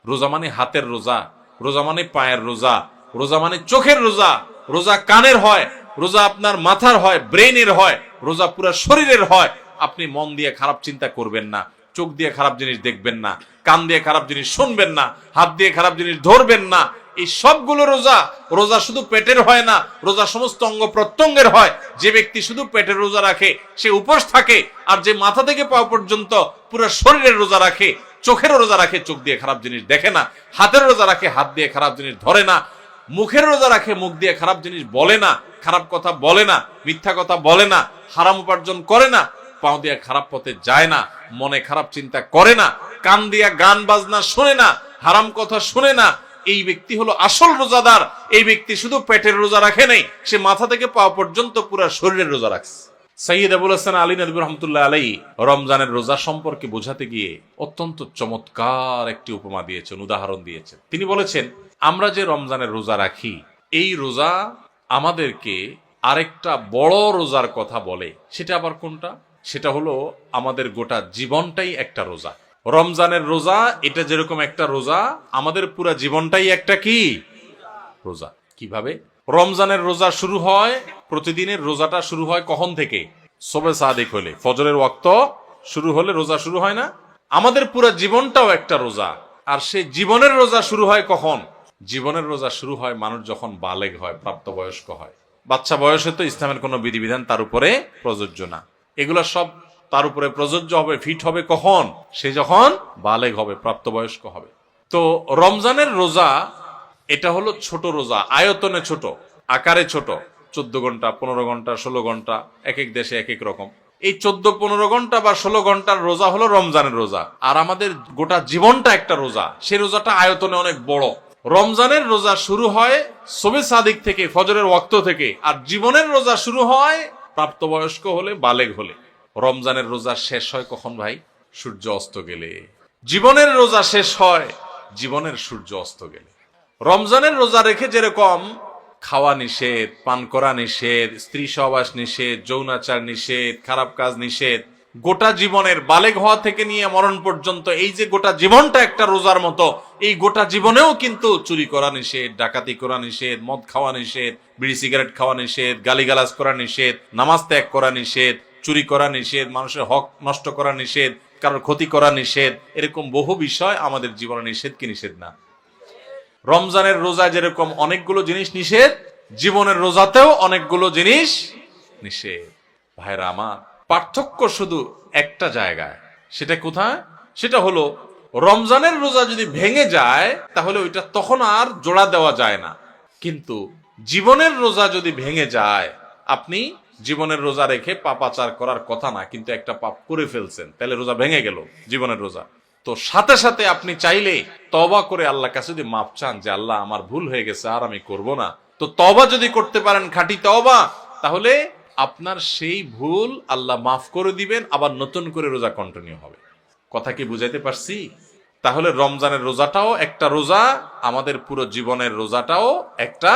রোজা মানে হাতের রোজা, রোজা মানে পায়ের রোজা, রোজা মানে চোখের রোজা, রোজা কানের হয়, রোজা আপনার মাথার হয়, ব্রেইনের হয়, রোজা পুরো শরীরের হয়। আপনি মন দিয়ে খারাপ চিন্তা করবেন না, চোখ দিয়ে খারাপ জিনিস দেখবেন না, কান দিয়ে খারাপ জিনিস শুনবেন না, হাত দিয়ে খারাপ জিনিস ধরবেন না। এই সবগুলো রোজা। রোজা শুধু পেটের হয় না, রোজা সমস্ত অঙ্গ প্রত্যঙ্গের হয়। যে ব্যক্তি শুধু পেটের রোজা রাখে সে উপোস থাকে, আর যে মাথা থেকে পাওয়া পর্যন্ত পুরো শরীরের রোজা রাখে, চোখের রোজা রাখে, চোখ দিয়ে খারাপ জিনিস দেখে না, হাতের রোজা রাখে, হাত দিয়ে খারাপ জিনিস ধরে না, মুখের রোজা রাখে, মুখ দিয়ে খারাপ জিনিস বলে না, খারাপ কথা বলে না, মিথ্যা কথা বলে না, হারাম উপার্জন করে না, পাও দিয়ে খারাপ পথে যায় না, মনে খারাপ চিন্তা করে না, কান দিয়া গান বাজনা শুনে না, হারাম কথা শুনে না। এই ব্যক্তি হলো আসল রোজাদার। এই ব্যক্তি শুধু পেটের রোজা রাখে নাই, সে মাথা থেকে পা পর্যন্ত পুরো শরীরের রোজা রাখছে। সৈয়দ আবুল হাসান আলী নদভী রহমতুল্লাহ আলাইহি রমজানের রোজা সম্পর্কে বোঝাতে গিয়ে অত্যন্ত চমৎকার একটি উপমা দিয়েছেন, উদাহরণ দিয়েছেন। তিনি বলেছেন, আমরা যে রমজানের রোজা রাখি, এই রোজা আমাদেরকে আরেকটা বড় রোজার কথা বলে। সেটা আবার কোনটা? সেটা হলো আমাদের গোটা জীবনটাই একটা রোজা। রমজানের রোজা এটা যেরকম একটা রোজা, আমাদের পুরো জীবনটাই একটা কি রোজা। কিভাবে? রমজানের রোজা শুরু হয়, প্রতিদিনের রোজাটা শুরু হয় কখন থেকে? সুবহে সাদিক হলে, ফজরের ওয়াক্ত শুরু হলে রোজা শুরু হয় না? আমাদের পুরো জীবনটাও একটা রোজা। আর সেই জীবনের রোজা শুরু হয় কখন? জীবনের রোজা শুরু হয় মানুষ যখন বালেগ হয়, প্রাপ্তবয়স্ক হয়। বাচ্চা বয়সে তো ইসলামের কোনো বিধিবিধান তার উপরে প্রযোজ্য না। এগুলা সব তার উপরে প্রযোজ্য হবে, ফিট হবে কখন? সে যখন বালেগ হবে, প্রাপ্তবয়স্ক হবে। তো রমজানের রোজা এটা হলো ছোট রোজা, আয়তনে ছোট, আকারে ছোট। 14 ঘন্টা, 15 ঘন্টা, 16 ঘন্টা, এক এক দেশে এক এক রকম। এই 14-15 ঘন্টা বা 16 ঘন্টার রোজা হলো রমজানের রোজা। আর আমাদের গোটা জীবনটা একটা রোজা, সেই রোজাটা আয়তনে অনেক বড়। রমজানের রোজা শুরু হয় সুবহে সাদিক থেকে, ফজরের ওয়াক্ত থেকে। আর জীবনের রোজা শুরু হয় প্রাপ্তবয়স্ক হলে, বালেগ হলে। রমজানের রোজা শেষ হয় কখন ভাই? সূর্য অস্ত গেলে। জীবনের রোজা শেষ হয় জীবনের সূর্য অস্ত গেলে। রমজানের রোজা রেখে যেরকম খাওয়া নিষেধ, পান করা নিষেধ, স্ত্রী সহবাস নিষেধ, যৌনাচার নিষেধ, খারাপ কাজ নিষেধ, গোটা জীবনের বালেগ হওয়া থেকে নিয়ে মরণ পর্যন্ত এই যে গোটা জীবনটা একটা রোজার মতো, এই গোটা জীবনেও কিন্তু চুরি করা নিষেধ, ডাকাতি করা নিষেধ, মদ খাওয়া নিষেধ, বিড়ি সিগারেট খাওয়া নিষেধ, গালিগালাজ করা নিষেধ, নামাজ ত্যাগ করা নিষেধ, চুরি করা নিষেধ, মানুষের হক নষ্ট করা নিষেধ, কারোর ক্ষতি করা নিষেধ। এরকম বহু বিষয় আমাদের জীবনে নিষেধ কি নিষেধ না? রমজানের রোজা যেরকম অনেকগুলো জিনিস নিষেধ, জীবনের রোজাতেও অনেকগুলো জিনিস নিষেধ। ভাইরা আমার, পার্থক্য শুধু একটা জায়গায়। সেটা কোথায়? সেটা হলো রমজানের রোজা যদি ভেঙে যায় তাহলে ওইটা তখন আর জোড়া দেওয়া যায় না। কিন্তু জীবনের রোজা যদি ভেঙে যায়, আপনি জীবনের রোজা রেখে পাপাচার করার কথা না, কিন্তু একটা পাপ করে ফেলছেন, তাহলে রোজা ভেঙে গেল, জীবনের রোজা। তো সাথে সাথে আপনি চাইলে তওবা করে আল্লাহর কাছে যদি মাপ চান যে আল্লাহ আমার ভুল হয়ে গেছে, আর আমি করব না, তো তওবা যদি করতে পারেন, খাঁটি তওবা, তাহলে আপনার সেই ভুল আল্লাহ মাফ করে দিবেন, আবার নতুন করে রোজা কন্টিনিউ হবে। কথা কি বুঝাইতে পারছি? তাহলে রমজানের রোজাটাও একটা রোজা, আমাদের পুরো জীবনের রোজাটাও একটা।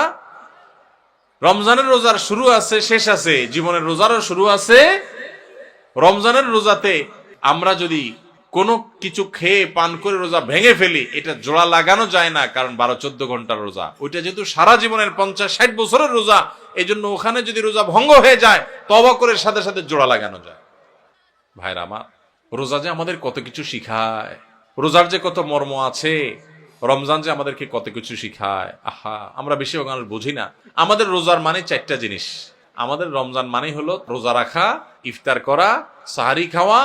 রমজানের রোজার শুরু আছে, শেষ আছে, জীবনের রোজারও শুরু আছে। রমজানের রোজাতে আমরা যদি কোনো কিছু খেয়ে পান করে রোজা ভেঙে ফেলি, এটা জোড়া লাগানো যায় না, কারণ 12-14 ঘন্টার রোজা। ওইটা যেহেতু সারা জীবনের 50-60 বছরের রোজা, এই জন্য ওখানে যদি রোজা ভঙ্গ হয়ে যায়, তওবা করে সাথে সাথে জোড়া লাগানো যায়। ভাইরা আমার, রোজা যে আমাদের কত কিছু শিখায়, রোজার যে কত মর্ম আছে, রমজান যে আমাদেরকে কত কিছু শিখায়। আহা, আমরা বেশিরভাগ মানুষ বুঝি না। আমাদের রোজার মানে 4টা জিনিস। আমাদের রমজান মানে হলো রোজা রাখা, ইফতার করা, সাহারি খাওয়া,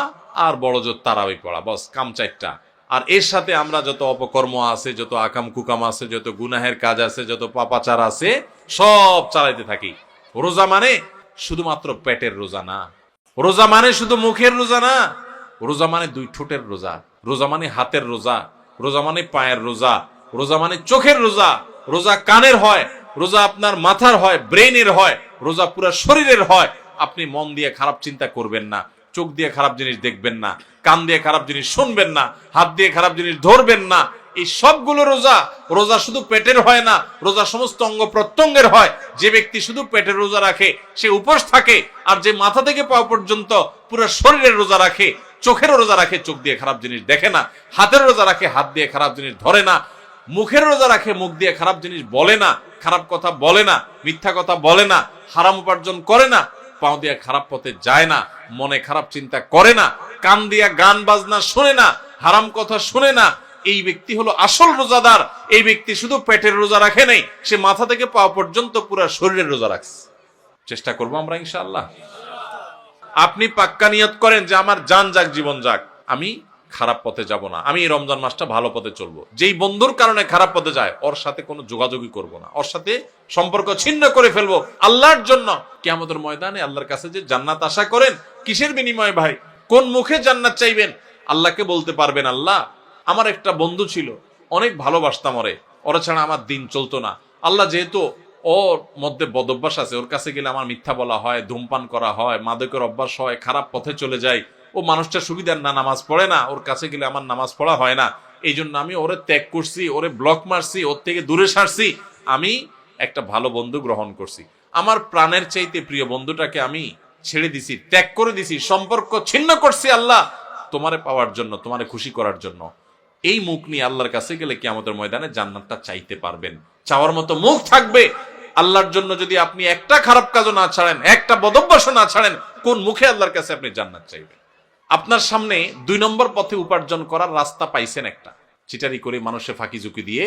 আর বড় জোর তারাবি পড়া, বস কাম 4টা। আর এর সাথে আমরা যত অপকর্ম আছে, যত আকাম কুকাম আছে, যত গুনাহের কাজ আছে, যত পাপাচার আছে, সব চালাইতে থাকি। রোজা মানে শুধুমাত্র পেটের রোজা না, রোজা মানে শুধু মুখের রোজা না, রোজা মানে 2 ঠোঁটের রোজা, রোজা মানে হাতের রোজা, রোজা মানে পায়ের রোজা, রোজা মানে চোখের রোজা, রোজা কানের হয়, রোজা আপনার মাথার হয়, ব্রেইনের হয়, রোজা পুরো শরীরের হয়। আপনি মন দিয়ে খারাপ চিন্তা করবেন না, চোখ দিয়ে খারাপ জিনিস দেখবেন না, কান দিয়ে খারাপ জিনিস শুনবেন না, হাত দিয়ে খারাপ জিনিস ধরবেন না। এই সবগুলো রোজা। রোজা শুধু পেটের হয় না, রোজা সমস্ত অঙ্গ প্রত্যঙ্গের হয়। যে ব্যক্তি শুধু পেটের রোজা রাখে সে উপোস থাকে, আর যে মাথা থেকে পাওয়া পর্যন্ত পুরো শরীরের রোজা রাখে, চোখেরও রোজা রাখে, চোখ দিয়ে খারাপ জিনিস দেখে না, হাতের রোজা রাখে, হাত দিয়ে খারাপ জিনিস ধরে না, মুখের রোজা রাখে, মুখ দিয়ে খারাপ জিনিস বলে না, খারাপ কথা বলে না, মিথ্যা কথা বলে না, হারাম উপার্জন করে না, পাও দিয়ে খারাপ পথে যায় না, মনে খারাপ চিন্তা করে না, কান দিয়া গান বাজনা শুনে না, হারাম কথা শুনে না, এই ব্যক্তি হলো আসল রোজাদার। এই ব্যক্তি শুধু পেটের রোজা রাখে নাই, সে মাথা থেকে পা পর্যন্ত পুরো শরীরের রোজা রাখছে। চেষ্টা করবো আমরা ইনশাআল্লাহ। আপনি পাক্কা নিয়ত করেন যে আমার জান যাক জীবন যাক, আমি খারাপ পথে যাব না, আমি এই রমজান মাসটা ভালো পথে চলবো। যেই বন্ধুর কারণে খারাপ পথে যায় ওর সাথে কোনো যোগাযোগই করব না, ওর সাথে সম্পর্ক ছিন্ন করে ফেলবো আল্লাহর জন্য। কিয়ামতের ময়দানে আল্লাহর কাছে যে জান্নাত আশা করেন, কিসের বিনিময়ে ভাই? কোন মুখে জান্নাত চাইবেন? আল্লাহকে বলতে পারবেন, আল্লাহ আমার একটা বন্ধু ছিল, অনেক ভালোবাসতাম ওরে, ওরা ছাড়া আমার দিন চলতো না। আল্লাহ যেহেতু ওর মধ্যে বদভ্যাস আছে, ওর কাছে গেলে আমার মিথ্যা বলা হয়, ধূমপান করা হয়, মাদকের অভ্যাস হয়, খারাপ পথে চলে যায়, ও মানুষটা সুবিধার না, নামাজ পড়ে না, ওর কাছে গেলে আমার নামাজ পড়া হয় না, এই জন্য আমি ওরে ত্যাগ করছি, ওরে ব্লক মারছি, ওর থেকে দূরে সারছি, আমি একটা ভালো বন্ধু গ্রহণ করছি। আমার প্রাণের চাইতে প্রিয় বন্ধুটাকে আমি ছেড়ে দিছি, ত্যাগ করে দিছি, সম্পর্ক ছিন্ন করছি আল্লাহ তোমারে পাওয়ার জন্য, তোমারে খুশি করার জন্য। এই মুখ নিয়ে আল্লাহর কাছে গেলে কিয়ামতের ময়দানে জান্নাতটা চাইতে পারবেন, চাওয়ার মতো মুখ থাকবে। আল্লাহর জন্য যদি আপনি একটা খারাপ কাজও না ছাড়েন, একটা বদভ্যাসও না ছাড়েন, কোন মুখে আল্লাহর কাছে আপনি জান্নাত চাইবেন? আপনার সামনে 2 নম্বর পথে উপার্জন করার রাস্তা পাইছেন একটা, চিটারি করে মানুষে ফাঁকি ঝুঁকি দিয়ে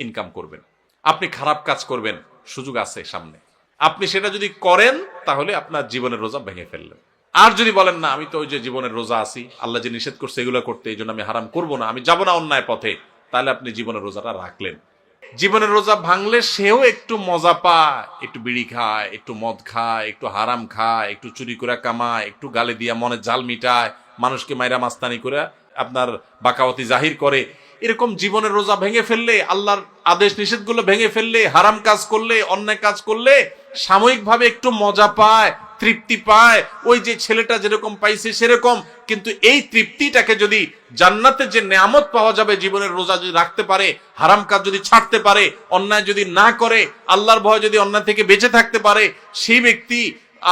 ইনকাম করবেন, আপনি খারাপ কাজ করবেন, সুযোগ আছে সামনে, আপনি সেটা যদি করেন তাহলে আপনার জীবনের রোজা ভেঙে ফেললেন। আর যদি বলেন না আমি তো ওই যে জীবনের রোজা আছি, আল্লাহ যে নিষেধ করছে এগুলো করতে, এই জন্য আমি হারাম করব না, আমি যাব না অন্যায় পথে, তাহলে আপনি জীবনের রোজাটা রাখলেন। জীবনের রোজা ভাঙলে সেও একটু মজা পায়, একটু বিড়ি খায়, একটু মদ খায়, একটু হারাম খায়, একটু চুরি করে কামায়, একটু গালে দিয়া মনে জাল মিটায়, মানুষকে মাইরা মাস্তানি করে আপনার বাকাওয়াতি জাহির করে। এরকম জীবনের রোজা ভেঙে ফেললে, আল্লাহর আদেশ নিষেধগুলো ভেঙে ফেললে, হারাম কাজ করলে, অন্যায় কাজ করলে সাময়িকভাবে একটু মজা পায়, তৃপ্তি পায়, ওই যে ছেলেটা যেরকম পাইছে সেরকম। কিন্তু এই তৃপ্তিটাকে যদি জান্নাতে যে নেয়ামত পাওয়া যাবে জীবনের রোজা যদি রাখতে পারে, হারাম কাজ যদি ছাড়তে পারে, অন্যায় যদি না করে, আল্লাহর ভয় যদি অন্যায় থেকে বেঁচে থাকতে পারে, সেই ব্যক্তি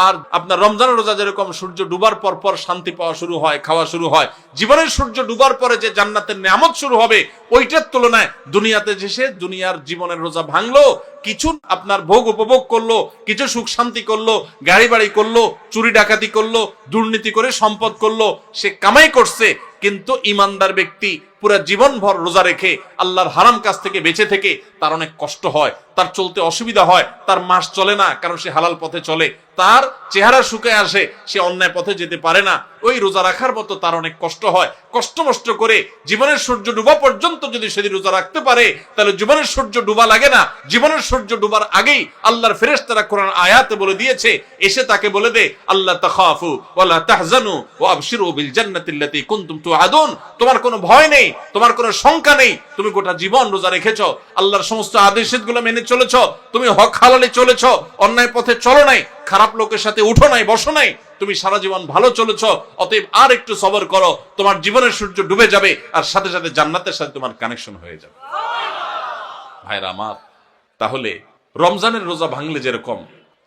আর আপনার রমজানের রোজা যেরকম সূর্য ডুবার পর পর শান্তি পাওয়া শুরু হয়, খাওয়া শুরু হয়, জীবনের সূর্য ডুবার পরে যে জান্নাতের নেয়ামত শুরু হবে, ওইটার তুলনায় দুনিয়াতে এসে দুনিয়ার জীবনের রোজা ভাঙলো, কিছু আপনার ভোগ উপভোগ করলো, কিছু সুখ শান্তি করলো, গাড়ি বাড়ি করলো, চুরি ডাকাতি করলো, দুর্নীতি করে সম্পদ করলো, সে কামাই করছে। কিন্তু ইমানদার ব্যক্তি পুরা জীবন ভর রোজা রেখে আল্লাহর হারাম কাজ থেকে বেঁচে থেকে তার অনেক কষ্ট হয়, তার চলতে অসুবিধা হয়, তার মাস চলে না, কারণ সে হালাল পথে চলে, তার চেহারা শুকিয়ে আসে, সে অন্যায় পথে যেতে পারে না, ওই রোজা রাখার মতো তার অনেক কষ্ট হয়। কষ্ট মষ্ট করে জীবনের সূর্য ডুবা পর্যন্ত যদি সেদিন রোজা রাখতে পারে, তাহলে জীবনের সূর্য ডুবা লাগে না। জীবনের সূর্য ডুবার আগেই আল্লাহর ফেরেশতারা কোরআন আয়াতে বলে দিয়েছে, এসে তাকে বলে দে আল্লাহ তাখাফু ওয়ালা তাহজানু ওয়া আবশিরু বিল জান্নাতিল্লাতী কুনতুম তুআদুন। তোমার কোনো ভয় নেই, তোমার কোনো শঙ্কা নেই, তুমি গোটা জীবন রোজা রেখেছো, আল্লাহর সমস্ত আদেশগুলো মেনে চলেছো, তুমি হক হালালে চলেছো, অন্যায় পথে চলো নাই, খারাপ লোকের সাথে উঠো নাই, বসো নাই, তুমি সারা জীবন ভালো চলেছো। অতএব আর একটু সবর করো, তোমার জীবনের সূর্য ডুবে যাবে, আর সাথে সাথে জান্নাতের সাথে তোমার কানেকশন হয়ে যাবে। ভাইরা আমার, তাহলে রমজানের রোজা ভাঙলে যেরকম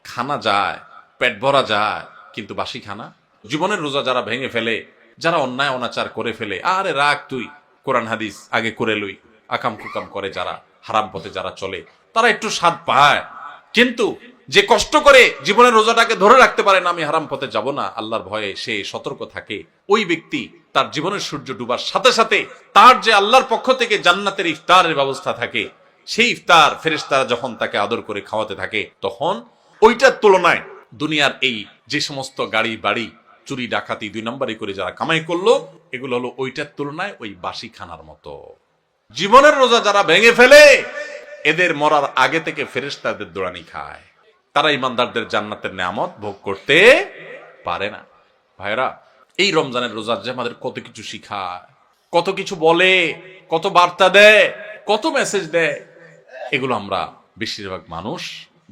খানা যায়, পেট ভরা যায়, কিন্তু বাসি খানা, জীবনের রোজা যারা ভেঙে ফেলে, যারা অন্যায় অনাচার করে ফেলে, আরে রাখ তুই, কোরআন হাদিস আগে করে লই, আকাম কুকাম করে যারা, হারাম পথে যারা চলে, তারা একটু স্বাদ পায়। কিন্তু যে কষ্ট করে জীবনের রোজাটাকে ধরে রাখতে পারে না, আমি হারাম পথে যাব না, আল্লাহর ভয়ে সে সতর্ক থাকে, ওই ব্যক্তি তার জীবনের সূর্য ডুবার সাথে সাথে তার যে আল্লাহর পক্ষ থেকে জান্নাতের ইফতারের ব্যবস্থা থাকে, সেই ইফতার ফেরেশতারা যখন তাকে আদর করে খাওয়াতে থাকে, তখন ওইটার তুলনায় দুনিয়ার এই যে সমস্ত গাড়ি বাড়ি চুরি ডাকাতি 2 নম্বরে করে যারা কামাই করলো, এগুলো হলো ওইটার তুলনায় ওই বাসি খানার মতো। জীবনের রোজা যারা ভেঙে ফেলে, এদের মরার আগে থেকে ফেরেশতাদের দৌড়ানি খায়, তারা ইমানদারদের জান্নাতের নেয়ামত ভোগ করতে পারে না। ভাইরা, এই রমজানের রোজা যে আমাদের কত কিছু শিখায়, কত কিছু বলে, কত বার্তা দেয়, কত মেসেজ দেয়, এগুলো আমরা বেশিরভাগ মানুষ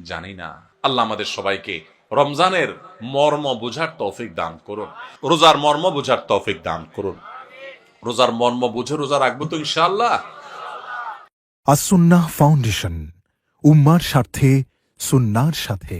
জানি না। আল্লাহ আমাদের সবাইকে রমজানের মর্ম বোঝার তৌফিক দান করুন, রোজার মর্ম বোঝার তৌফিক দান করুন। রোজার মর্ম বুঝে রোজা রাখবো তো ইনশাআল্লাহ। আসুন্নাহ ফাউন্ডেশন, উম্মার স্বার্থে সুন্নাহর সাথে।